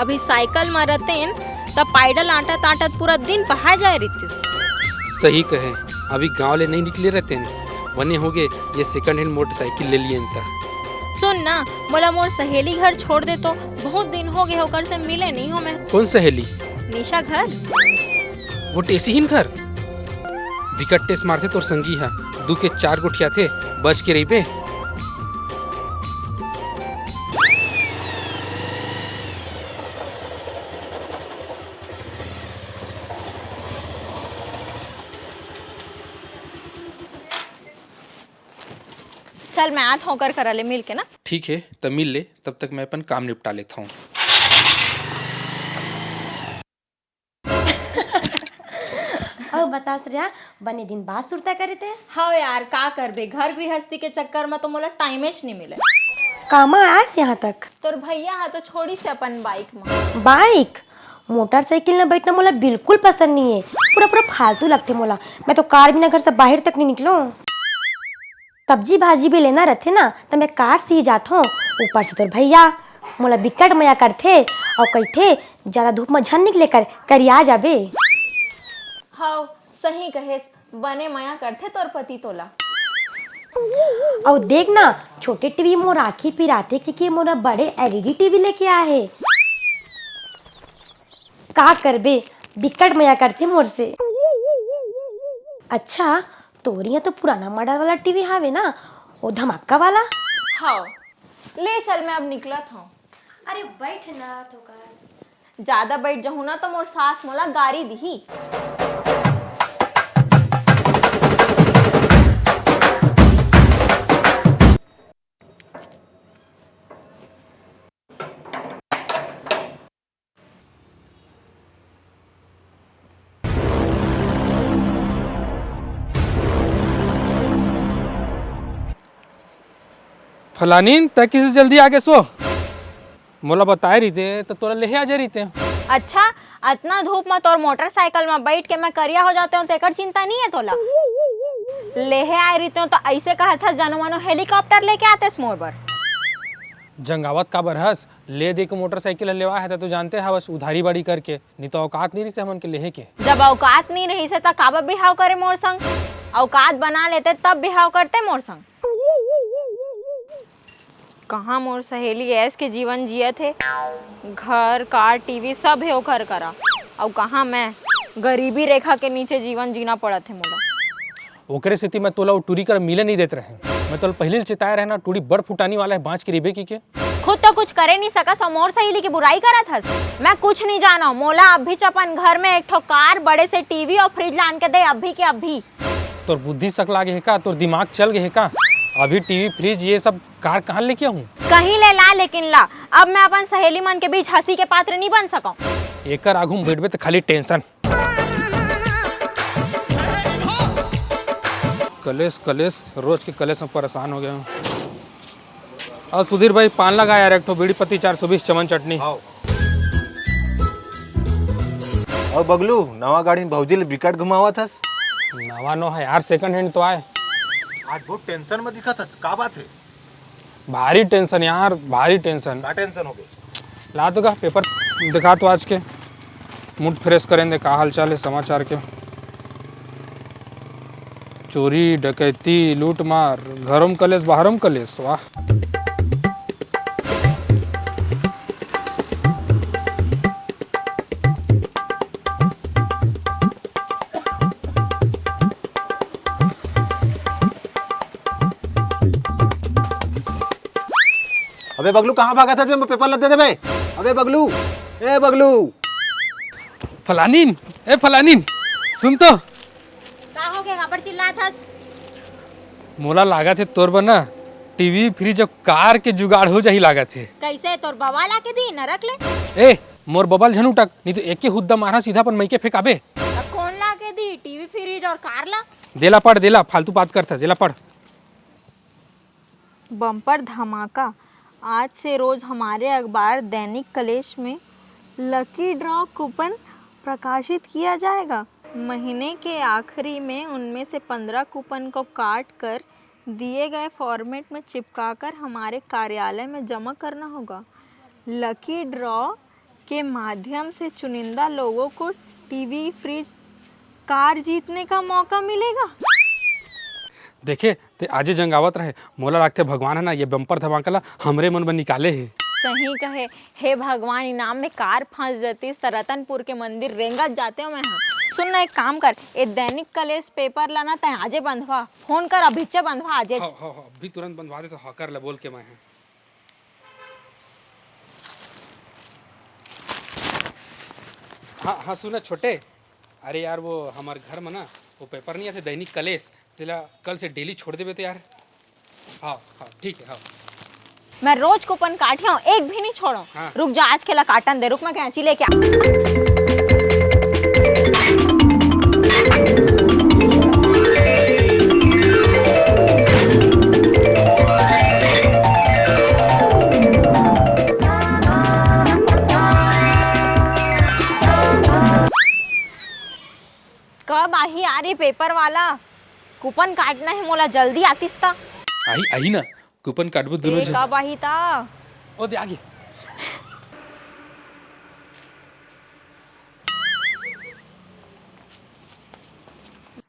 अभी साइकिल में रहते तब पैडल आटत आटत पूरा दिन पहा जाए रितिस। सही कहे, अभी गांव ले नहीं निकले रहते बने होगे ये सेकंड हैंड मोटरसाइकिल ले लिए इनता। सुन ना, मोला मोर सहेली घर छोड़ दे तो बहुत दिन हो गए होकर से मिले नहीं हो मैं। कौन सहेली? निशा घर। वो टेसीहीन घर विकट टेस मारते तोर संगी है, दू के 4 गुठिया थे बच के रही बे। चल मैं आत होकर करा ले मिल के ना। ठीक है तब मिल ले, तब तक मैं अपन काम निपटा लेता हूँ। अब बता श्रेया, बने दिन बाद सुरता करे थे। हाँ यार, का कर बे, घर गृहस्थी के चक्कर में तो मोला टाइमेच नहीं मिले। कामा आज यहाँ तक तोर भैया है तो छोड़ी से अपन बाइक में। बाइक मोटरसाइकिल में बैठना मोला बिल्कुल पसंद नहीं है, पूरा पूरा फालतू लगते मोला। मैं तो कार बिना घर से बाहर तक नहीं निकलो। सब्जी भाजी भी लेना रहते ना तो मैं कार से ही जाता हूँ। ऊपर से तोर भैया मोला बिकट मया करते और कहते ज्यादा धूप में झन निकले कर करिया जाबे। हाँ सही कहे, बने मया करते तोर पति तोला। और देख ना, छोटे टीवी मोर आखी पिराते कि मोरा बड़े एलईडी टीवी लेके आए है। का करबे, बिकट मया करते मोर से। अच्छा तोरिया तो पुराना मॉडल वाला टीवी हावे ना, वो धमाका वाला। हाँ ले चल, मैं अब निकलत हूँ। अरे बैठ ना तो कस। ज्यादा बैठ जाऊँ ना तो मोर सास मोला गारी दी। फलानीन तक किसी जल्दी आगे सो मोला बताए रही थे तो तोरा ले आ जा रही थे। अच्छा इतना धूप में तोर मोटरसाइकिल में बैठ के मैं करिया हो जाते हूँ तो एक चिंता नहीं है तोला। लेहे आए रही तो ऐसे कहा था जानो मानो हेलीकॉप्टर लेके आते मोर पर। जंगावत का बरहस ले दे के मोटरसाइकिल लेवा है तो जानते हैं बस उधारी बाड़ी करके, नहीं तो औकात नहीं रही से हमन के लेहे के। जब औकात नहीं रही से तब काबा बिहाव करे मोर संग, औकात बना लेते तब बिहाव करते मोर संग। कहाँ मोर सहेली ऐस के जीवन जिए थे, घर कार टीवी सब है ओकर करा, और कहाँ मैं गरीबी रेखा के नीचे जीवन जीना पड़ा थे मोला। ओकरे स्थिति में तोला टूरी कर मिले नहीं देते रहे। मैं तो पहले चिताया रहना टूरी बड़ फुटानी वाला है बाँच के रिबे की के। खुद तो कुछ करे नहीं सकस और मोर सहेली की बुराई करा था। मैं कुछ नहीं जाना, मोला अभी अपन घर में एक ठो कार, बड़े से टीवी और फ्रिज लान के दे अभी के अभी। तोर बुद्धि सकला गे है का, तोर दिमाग चल गए है का? अभी टीवी फ्रिज ये सब कार कहाँ लेके आऊँ? कहीं ले ला, लेकिन ला अब मैं अपन सहेली मन के बीच हंसी के पात्र नहीं बन सका। एकर आगू में बैठबे तो खाली टेंशन। कलेश कलेश, रोज के कलेश में परेशान हो गया हूँ। और सुधीर भाई पान लगा यार, एक ठो बीड़ी पत्ती 420 चमन चटनी। और बगलू नवा गाड़ी भौजी ले बिकट घुमावा था। नवा नो है यार, सेकंड हैंड तो आए। आज बहुत टेंशन में दिखा था, का बात है? भारी टेंशन यार, भारी टेंशन। क्या टेंशन हो गई? ला तो का पेपर दिखा तो आज के मूड फ्रेश करेंगे। का हाल चाल है समाचार के? चोरी डकैती लूट मार, घरों में कलेश बाहरों में कलेश। वाह। अबे बगलू कहाँ भागा था? मैं पेपर लग दे भाई। अबे बगलू, ए बगलू। फलानीन, ए फलानीन सुन तो। का हो गया, पर चिल्ला था? मोला लागा थे तोर बना टीवी फ्रिज और कार के जुगाड़ हो जाही लागा थे। कैसे तोर बवा ला के दी न रख ले? ए मोर बबल झन उटक, नहीं तो एक के हुद्दा मारा सीधा पर मई के फेंकाबे। अब कौन ला के दी? टीवी फ्रिज और कार ला? देला पढ़, देला फालतू बात करता, देला पढ़। बम्पर धमाका, आज से रोज हमारे अखबार दैनिक कलेश में लकी ड्रॉ कूपन प्रकाशित किया जाएगा। महीने के आखिरी में उनमें से 15 कूपन को काट कर दिए गए फॉर्मेट में चिपकाकर हमारे कार्यालय में जमा करना होगा। लकी ड्रॉ के माध्यम से चुनिंदा लोगों को टीवी, फ्रिज, कार जीतने का मौका मिलेगा। देखे ते आजे जंगावत रहे, मोला लगते भगवान है ना ये बम्पर धमाका हमरे मन में निकाले है। सही कहे, हे भगवान, इनाम में कार फंस जाती तो रतनपुर के मंदिर रेंगत जाते हो मैं। हाँ सुन ना, एक काम कर, ये दैनिक कलेश पेपर लाना तय आजे बंधवा, फोन कर अभिचे बंधवा आजे। अभी तुरंत बंधवा दे तो हकर ला बोल के मैं है। हाँ हाँ सुना छोटे, अरे यार वो हमारे घर में ना वो पेपर नहीं आते दैनिक कलेश, तेला कल से डेली छोड़ देवे तो यार। हाँ हाँ ठीक है। हाँ मैं रोज कूपन काटिया हूँ, एक भी नहीं छोड़ो। हाँ। रुक जा, आज खेला काटन दे, रुक मैं कैंची लेके आ। कब आही आ रही पेपर वाला? कूपन काटना है मोला, जल्दी आतीस ता। आई आई ना कूपन काटबो दोनों ए, कब आही ता? ओ दे आगे।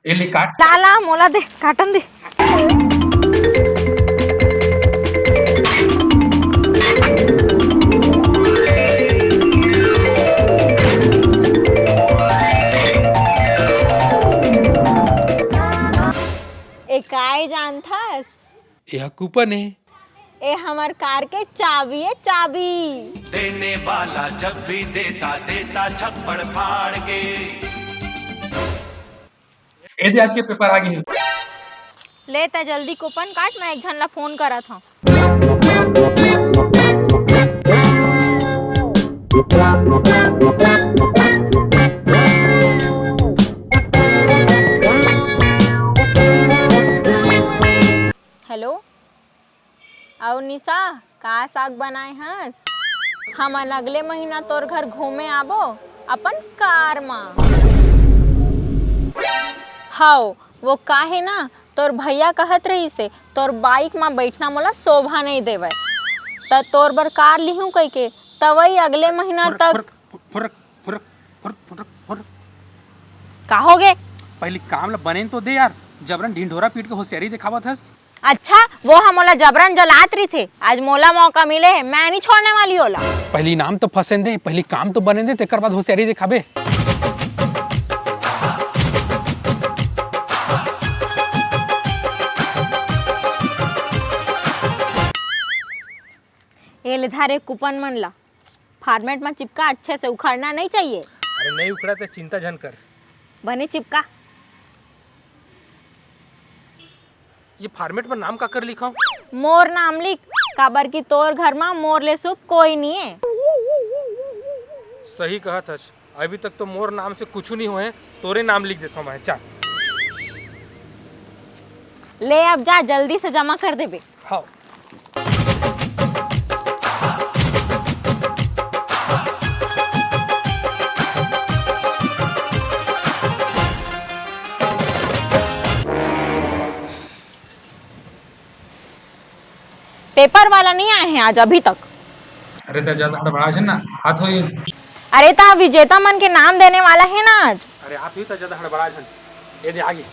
ए ले काट। लाला मोला दे, काटन दे। ए काय जानथस? यह कूपन है। ए हमर कार के चाबी है, चाबी। देने वाला जब भी देता देता छप्पड़ फाड़ के। ए दे आज के पेपर आ गए। ले ता जल्दी कूपन काट, मैं एक झन ला फोन करा था। हेलो, आओ निशा, का साग बनाए हस? हमन अगले महीना तोर घर घूमे आबो अपन कार मा। हाओ वो का है ना, तोर भैया कहत रही से तोर बाइक में बैठना मोला शोभा नहीं देवे, त तोर बर कार लिहूं कह के, तवई अगले महीना तक। का हो गे? पहले काम ला बने तो दे यार, जबरन ढिंढोरा पीट के होशियारी दिखावत हस। अच्छा वो हम मोला जबरन जलात रही थे, आज मोला मौका मिले है, मैं नहीं छोड़ने वाली होला। पहली नाम तो फंसे दे, पहली काम तो बने दे, तेकर बाद होशियारी दिखाबे। ये ले धारे कूपन मन ला, फॉर्मेट में चिपका, अच्छे से उखाड़ना नहीं चाहिए। अरे नहीं उखड़ा तो चिंता जन कर। बने चिपका। ये फॉर्मेट पर नाम का कर लिखा हूँ? मोर नाम लिख, काबर की तोर घर में मोर ले सुप कोई नहीं है। सही कहा था, अभी तक तो मोर नाम से कुछ नहीं हुए, तोरे नाम लिख देता हूँ मैं। चल ले अब जा, जल्दी से जमा कर दे बे। हाँ पेपर वाला नहीं आए हैं आज अभी तक। अरे तो ज्यादा हड़बड़ा है ना, हाथ हो। अरे ता विजेता मन के नाम देने वाला है ना आज। अरे हाथ हुई तो ज्यादा हड़बड़ा है। ये दे आगे।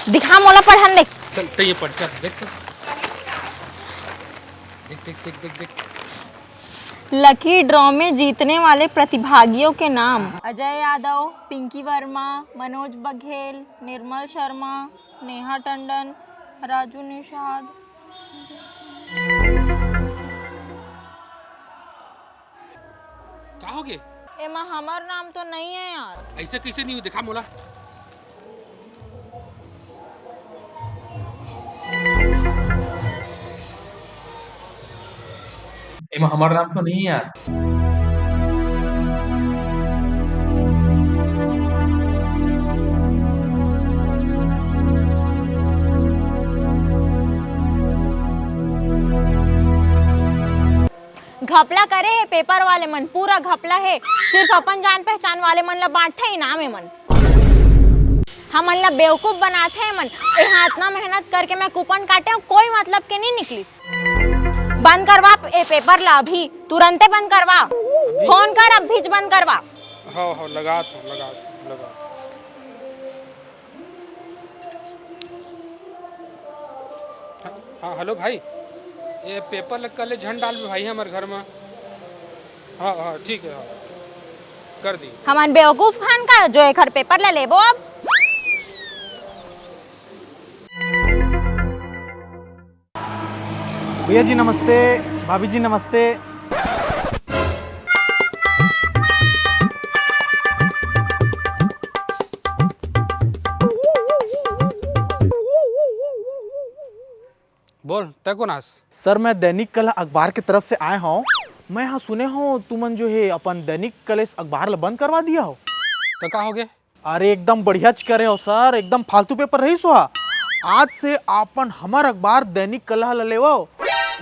दिखा मोला पढ़न देख। चल तो ये पढ़ कर देख तो। देख देख देख देख देख। लकी ड्रॉ में जीतने वाले प्रतिभागियों के नाम: अजय यादव, पिंकी वर्मा, मनोज बघेल, निर्मल शर्मा, नेहा टंडन, राजू निषाद। क्या हो गए? एमा हमार नाम तो नहीं है यार। ऐसे कैसे नहीं हुई, दिखा मोला। एमा हमारा नाम तो नहीं है यार। घपला करे है पेपर वाले मन, पूरा घपला है। सिर्फ अपन जान पहचान वाले मन ला बांटते इनाम है मन। हमन ला बेवकूफ बनाते हैं मन। यहाँ इतना मेहनत करके मैं कूपन काटे हूँ, कोई मतलब के नहीं निकलिस। बंद करवा ए पेपर ला अभी, तुरंते बंद करवा। फोन कर, अब भीज बंद करवा। हाँ लगा। हाँ हेलो भाई, ये पेपर कल झंड डाल भाई हमारे घर में। हाँ ठीक है, हाँ कर दी। हमारे बेवकूफ खान का जो एक घर पेपर ले लेबो अब। भैया जी नमस्ते, भाभी जी नमस्ते। बोल तय को नास। सर मैं दैनिक कल अखबार की तरफ से आया हूँ। मैं यहाँ सुने हो तुमन जो है अपन दैनिक कलेश अखबार ला बंद करवा दिया हो। तो का हो गया? अरे एकदम बढ़िया करे हो सर, एकदम फालतू पेपर रही सुहा। आज से अपन हमार अखबार दैनिक कलह ला लेवो।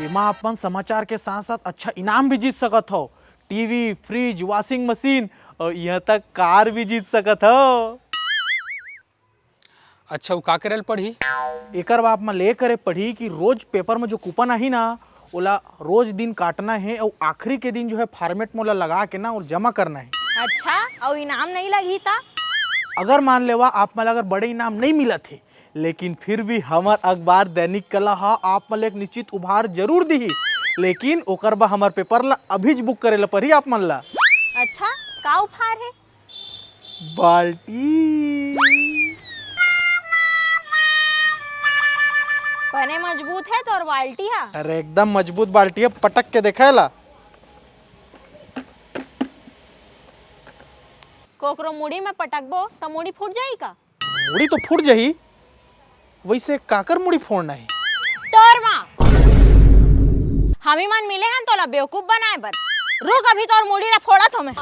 एमा अपन समाचार के साथ साथ अच्छा इनाम भी जीत सकत हो, टीवी, फ्रिज, वॉशिंग मशीन और यहाँ तक कार भी जीत सकत हो। अच्छा वो का करे पढ़ी? एकर बाप में ले करे पढ़ी कि रोज पेपर में जो कूपन आई ना ओला रोज दिन काटना है और आखिरी के दिन जो है फॉर्मेट मोला लगा के ना और जमा करना है। अच्छा, और इनाम नहीं लगी था? अगर मान लेवा आप मला अगर बड़े इनाम नहीं मिला थे, लेकिन फिर भी हमार अखबार दैनिक कला हा आप मला एक निश्चित उपहार जरूर दी। लेकिन ओकर बा हमार पेपर ला अभी बुक करे ला पड़ी आप मन ला। अच्छा, का उपहार है? बाल्टी। बने मजबूत है तो और बाल्टी है। अरे एकदम मजबूत बाल्टी है, पटक के देखा ला। कोकरो मुड़ी में पटकबो तो मुड़ी फूट जाई का? मुड़ी तो फूट जाही, वैसे काकर मुड़ी फोड़ना है? तोर माँ हमी मन मिले हैं तो ला बेवकूफ बनाए बर। रुक अभी तो और मुड़ी ला फोड़ा तो मैं।